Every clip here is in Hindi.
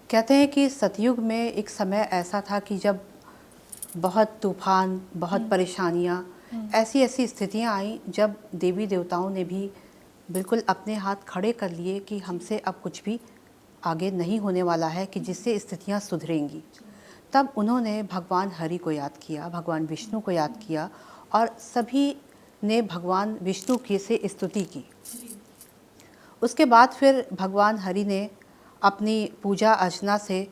कहते हैं कि सतयुग में एक समय ऐसा था कि जब बहुत तूफान, बहुत परेशानियाँ, ऐसी ऐसी स्थितियाँ आई जब देवी देवताओं ने भी बिल्कुल अपने हाथ खड़े कर लिए कि हमसे अब कुछ भी आगे नहीं होने वाला है कि जिससे स्थितियाँ सुधरेंगी। तब उन्होंने भगवान हरि को याद किया, भगवान विष्णु को याद किया और सभी ने भगवान विष्णु की से स्तुति की। उसके बाद फिर भगवान हरि ने अपनी पूजा अर्चना से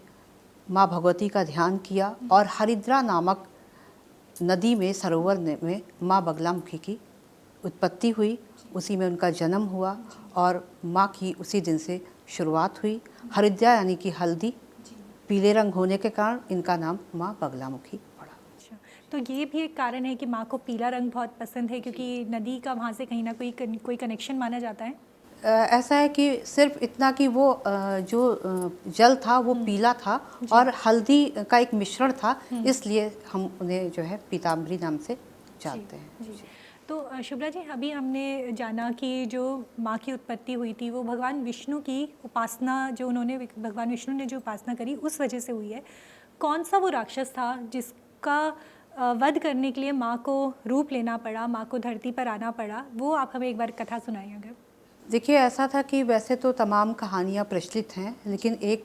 माँ भगवती का ध्यान किया और हरिद्रा नामक नदी में, सरोवर में माँ बगलामुखी की उत्पत्ति हुई। उसी में उनका जन्म हुआ और माँ की उसी दिन से शुरुआत हुई। हरिद्रा यानी कि हल्दी, पीले रंग होने के कारण इनका नाम माँ बगलामुखी पड़ा। अच्छा, तो ये भी एक कारण है कि माँ को पीला रंग बहुत पसंद है, क्योंकि नदी का वहाँ से कहीं ना कोई कनेक्शन माना जाता है। ऐसा है कि सिर्फ इतना कि वो जो जल था वो पीला था और हल्दी का एक मिश्रण था, इसलिए हम उन्हें जो है पीताम्बरी नाम से जानते हैं। जी। तो शुभ्रा जी, अभी हमने जाना कि जो माँ की उत्पत्ति हुई थी वो भगवान विष्णु की उपासना, जो उन्होंने भगवान विष्णु ने जो उपासना करी उस वजह से हुई है। कौन सा वो राक्षस था जिसका वध करने के लिए माँ को रूप लेना पड़ा, माँ को धरती पर आना पड़ा? वो आप हमें एक बार कथा सुनाइए अगर। देखिए, ऐसा था कि वैसे तो तमाम कहानियाँ प्रचलित हैं, लेकिन एक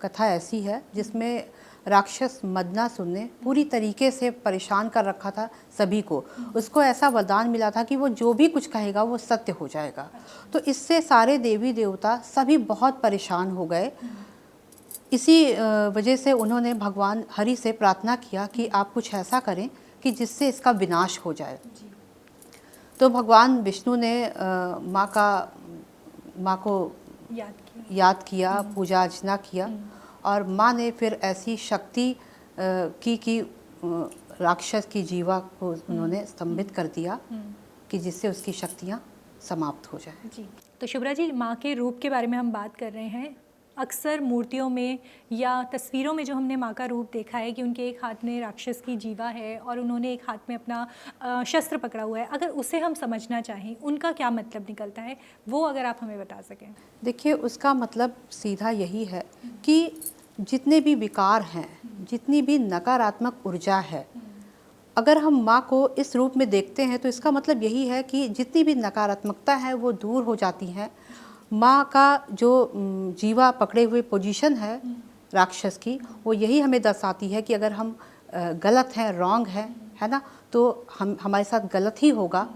कथा ऐसी है जिसमें राक्षस मदनासुर ने पूरी तरीके से परेशान कर रखा था सभी को। उसको ऐसा वरदान मिला था कि वो जो भी कुछ कहेगा वो सत्य हो जाएगा। तो इससे सारे देवी देवता सभी बहुत परेशान हो गए। इसी वजह से उन्होंने भगवान हरि से प्रार्थना किया कि आप कुछ ऐसा करें कि जिससे इसका विनाश हो जाए। तो भगवान विष्णु ने माँ को याद किया, पूजा अर्चना किया और माँ ने फिर ऐसी शक्ति की कि राक्षस की जीवा को उन्होंने स्तंभित कर दिया कि जिससे उसकी शक्तियाँ समाप्त हो जाए। जी, तो शुभ्रा जी, माँ के रूप के बारे में हम बात कर रहे हैं। अक्सर मूर्तियों में या तस्वीरों में जो हमने माँ का रूप देखा है कि उनके एक हाथ में राक्षस की जीवा है और उन्होंने एक हाथ में अपना शस्त्र पकड़ा हुआ है। अगर उसे हम समझना चाहें, उनका क्या मतलब निकलता है, वो अगर आप हमें बता सकें। देखिए, उसका मतलब सीधा यही है कि जितने भी विकार हैं, जितनी भी नकारात्मक ऊर्जा है, अगर हम माँ को इस रूप में देखते हैं तो इसका मतलब यही है कि जितनी भी नकारात्मकता है वो दूर हो जाती हैं। माँ का जो जीवा पकड़े हुए पोजीशन है राक्षस की, वो यही हमें दर्शाती है कि अगर हम गलत हैं, रॉन्ग है ना, तो हमारे साथ गलत ही होगा।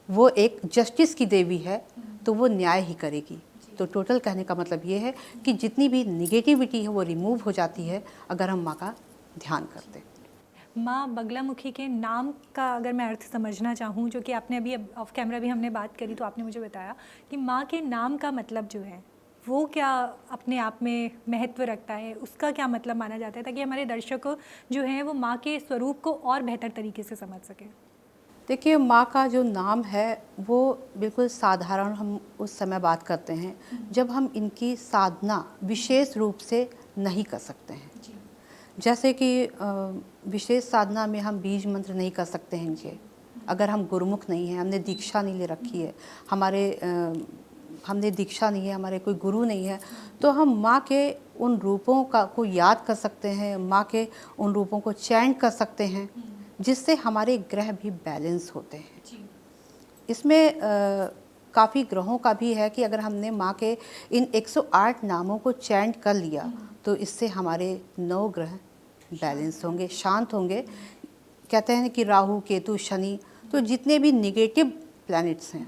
वो एक जस्टिस की देवी है, तो वो न्याय ही करेगी। तो टोटल कहने का मतलब ये है कि जितनी भी निगेटिविटी है वो रिमूव हो जाती है अगर हम माँ का ध्यान करते हैं। माँ बगलामुखी के नाम का अगर मैं अर्थ समझना चाहूँ, जो कि आपने अभी ऑफ कैमरा भी हमने बात करी, तो आपने मुझे बताया कि माँ के नाम का मतलब जो है वो क्या अपने आप में महत्व रखता है, उसका क्या मतलब माना जाता है, ताकि हमारे दर्शक जो हैं वो माँ के स्वरूप को और बेहतर तरीके से समझ सकें। देखिए, माँ का जो नाम है वो बिल्कुल साधारण हम उस समय बात करते हैं जब हम इनकी साधना विशेष रूप से नहीं कर सकते हैं। जैसे कि विशेष साधना में हम बीज मंत्र नहीं कर सकते हैं इनके, अगर हम गुरुमुख नहीं हैं, हमने दीक्षा नहीं ले रखी है, हमने दीक्षा नहीं है, हमारे कोई गुरु नहीं है, तो हम माँ के उन रूपों को याद कर सकते हैं, माँ के उन रूपों को चैंट कर सकते हैं, जिससे हमारे ग्रह भी बैलेंस होते हैं। इसमें काफ़ी ग्रहों का भी है कि अगर हमने माँ के इन 108 नामों को चैंट कर लिया तो इससे हमारे 9 ग्रह बैलेंस होंगे, शांत होंगे। कहते हैं कि राहु, केतु, शनि, तो जितने भी निगेटिव प्लैनेट्स हैं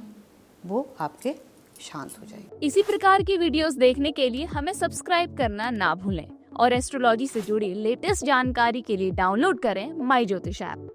वो आपके शांत हो जाएंगे। इसी प्रकार की वीडियोस देखने के लिए हमें सब्सक्राइब करना ना भूलें और एस्ट्रोलॉजी से जुड़ी लेटेस्ट जानकारी के लिए डाउनलोड करें माई ज्योतिष ऐप।